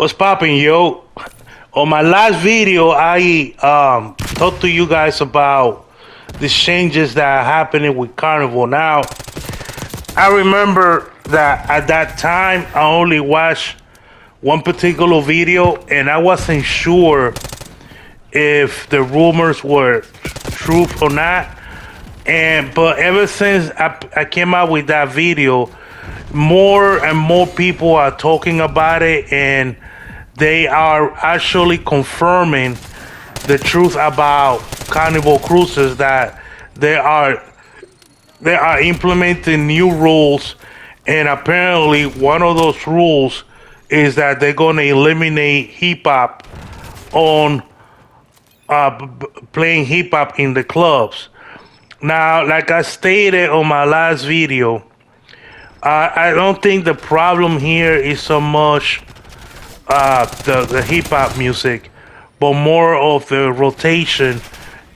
What's popping, yo? On my last video, I talked to you guys about the changes that are happening with Carnival. Now, I remember that at that time, I only watched one particular video, and I wasn't sure if the rumors were truth or not. But ever since I came out with that video, more and more people are talking about it, and they are actually confirming the truth about Carnival Cruises, that they are implementing new rules, and apparently one of those rules is that they're going to eliminate hip hop on playing hip hop in the clubs. Now, like I stated on my last video, I don't think the problem here is so much the hip hop music, but more of the rotation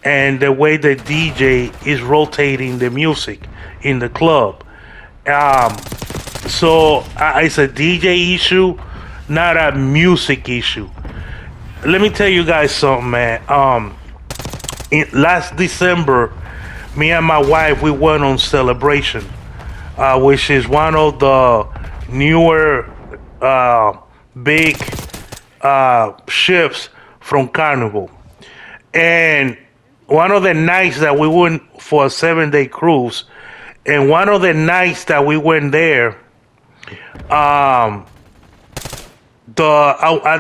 and the way the DJ is rotating the music in the club. So it's a DJ issue, not a music issue. Let me tell you guys something, man. Last December, me and my wife, we went on Celebration, which is one of the newer big ships from Carnival. And one of the nights that we went for a 7-day cruise, and one of the nights that we went there, I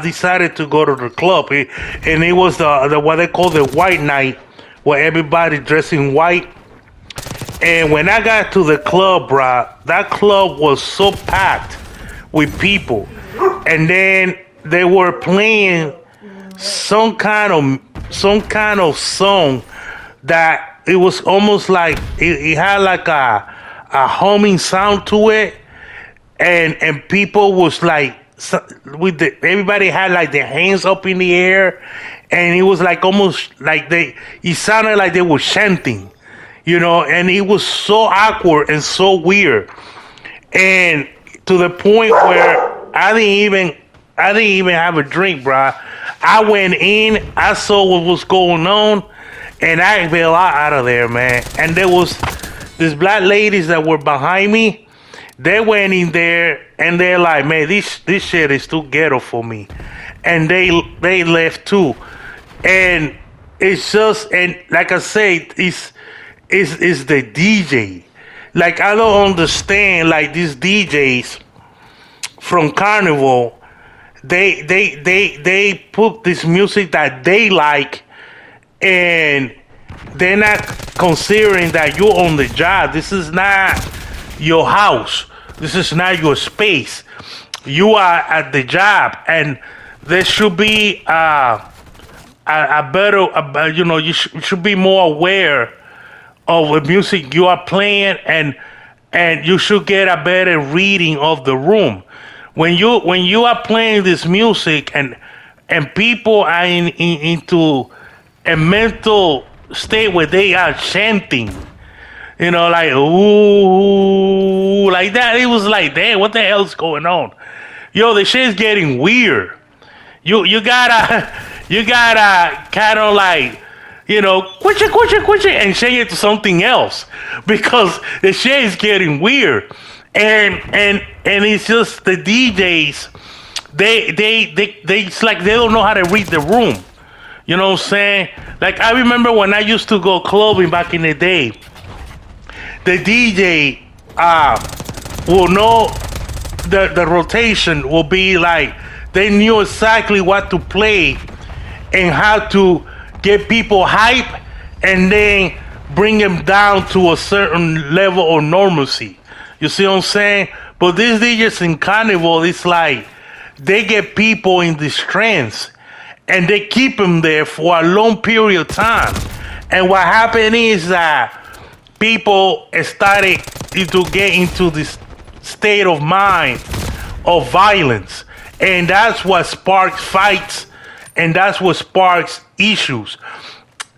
decided to go to the club, and it was the what they call the white night, where everybody dressed in white. And when I got to the club, bro, that club was so packed with people, and then they were playing some kind of song that it was almost like it had like a humming sound to it, and people was like everybody had like their hands up in the air, and it was like almost like it sounded like they were chanting, and it was so awkward and so weird, and to the point where I didn't even have a drink, bro. I went in, I saw what was going on, and I bailed out of there, man. And there was these black ladies that were behind me. They went in there, and they're like, man, this shit is too ghetto for me. And they left too. And it's just, and like I said, it's the DJ. Like, I don't understand, like, these DJs from Carnival, they put this music that they like, and they're not considering that you're on the job. This is not your house. This is not your space. You are at the job, and there should be a better, you should be more aware of the music you are playing, and you should get a better reading of the room. When you are playing this music, and people are into a mental state where they are chanting, like ooh, like that, it was like, damn, what the hell's going on? Yo, the shit's getting weird. You gotta kind of like, quit it, and change it to something else, because the shit is getting weird. And it's just the DJs, they it's like they don't know how to read the room. You know what I'm saying? Like, I remember when I used to go clubbing back in the day, the DJ will know the rotation will be like, they knew exactly what to play and how to get people hype, and then bring them down to a certain level of normalcy. You see what I'm saying? But these DJs in Carnival, it's like they get people in this trance, and they keep them there for a long period of time. And what happened is that people started to get into this state of mind of violence, and that's what sparks fights, and that's what sparks issues.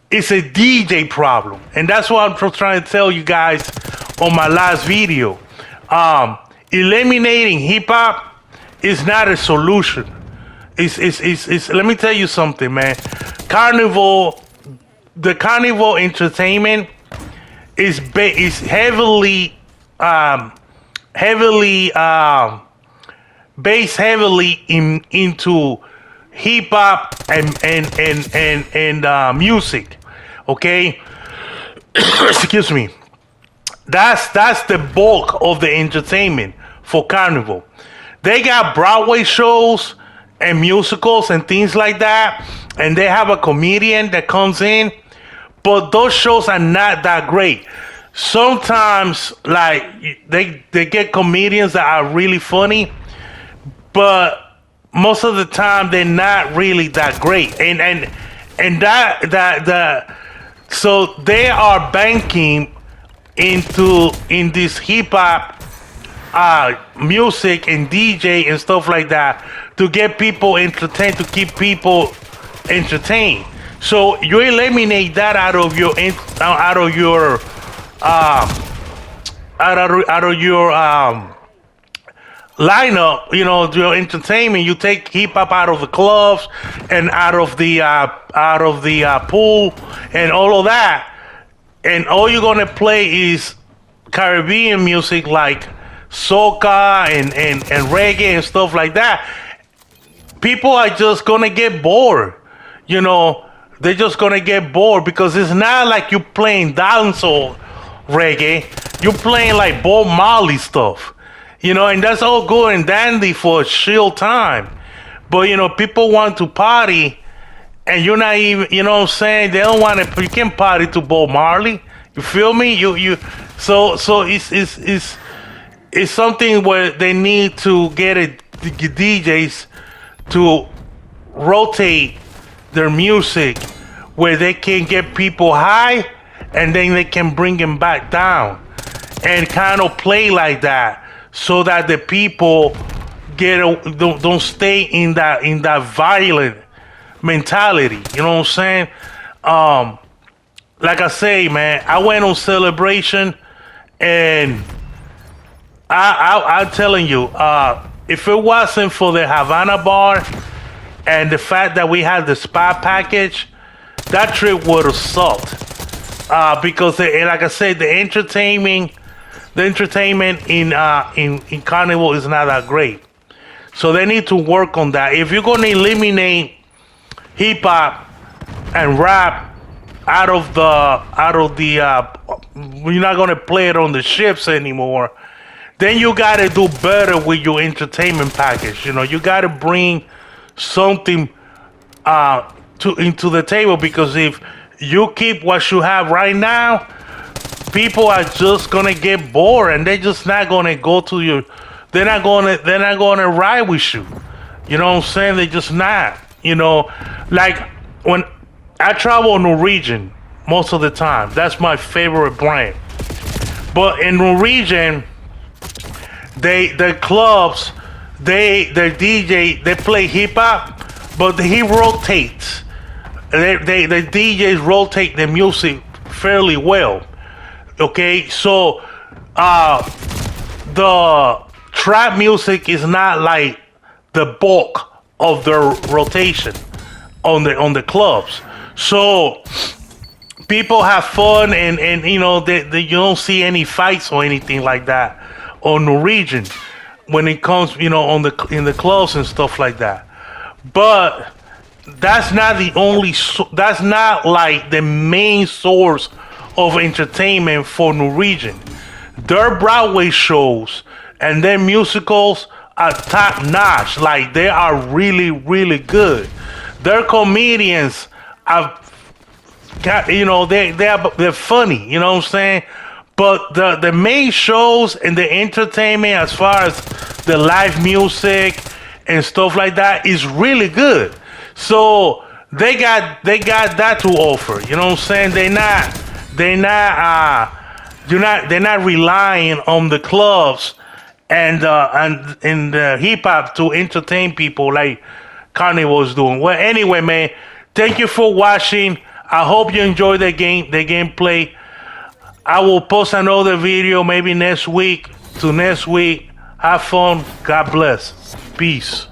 It's a DJ problem, and that's what I'm trying to tell you guys on my last video. Eliminating hip hop is not a solution. It's let me tell you something, man. Carnival, the Carnival entertainment is heavily based heavily into hip hop and music. Okay, excuse me. That's the bulk of the entertainment for Carnival. They got Broadway shows and musicals and things like that, and they have a comedian that comes in, but those shows are not that great. Sometimes, like they get comedians that are really funny, but most of the time they're not really that great. And that so they are banking in this hip hop music and DJ and stuff like that to get people entertained, to keep people entertained. So you eliminate that out of your lineup, you know, your entertainment. You take hip hop out of the clubs and out of the pool and all of that, and all you're gonna play is Caribbean music like soca and reggae and stuff like that. People are just gonna get bored, you know. They're just gonna get bored because it's not like you playing dancehall reggae. You're playing like Bob Marley stuff, you know, and that's all good and dandy for a chill time. But you know, people want to party, and you're not even, you know what I'm saying? They don't want to. You can't party to Bob Marley. You feel me? So it's something where they need to get the DJs to rotate their music where they can get people high and then they can bring them back down and kind of play like that so that the people don't stay in that violent mentality. You know what I'm saying? Like I say, man, I went on Celebration, and I'm telling you, if it wasn't for the Havana bar and the fact that we had the spa package, that trip would have sucked. Because like I said, the entertainment in Carnival is not that great. So they need to work on that. If you're gonna eliminate hip hop and rap out of the you're not gonna play it on the ships anymore, then you gotta do better with your entertainment package. You know, you gotta bring something into the table, because if you keep what you have right now, people are just gonna get bored and they're just not gonna go to your. They're not gonna ride with you. You know what I'm saying? They're just not. You know, like when I travel Norwegian most of the time, that's my favorite brand. But in Norwegian, the clubs, their DJ, they play hip hop, but he rotates. The DJs rotate the music fairly well. Okay, so the trap music is not like the bulk of their rotation on the clubs. So people have fun, and you know, you don't see any fights or anything like that on Norwegian when it comes, you know, in the clubs and stuff like that. But that's not the only. That's not like the main source of entertainment for Norwegian. Their Broadway shows and their musicals are top notch. Like, they are really, really good. Their comedians are, you know, they're funny. You know what I'm saying? But the main shows and the entertainment, as far as the live music and stuff like that, is really good. So they got that to offer. You know what I'm saying? They're not relying on the clubs and the hip hop to entertain people like Carnival is doing. Well, anyway, man, thank you for watching. I hope you enjoyed the gameplay. I will post another video maybe next week. Have fun. God bless. Peace.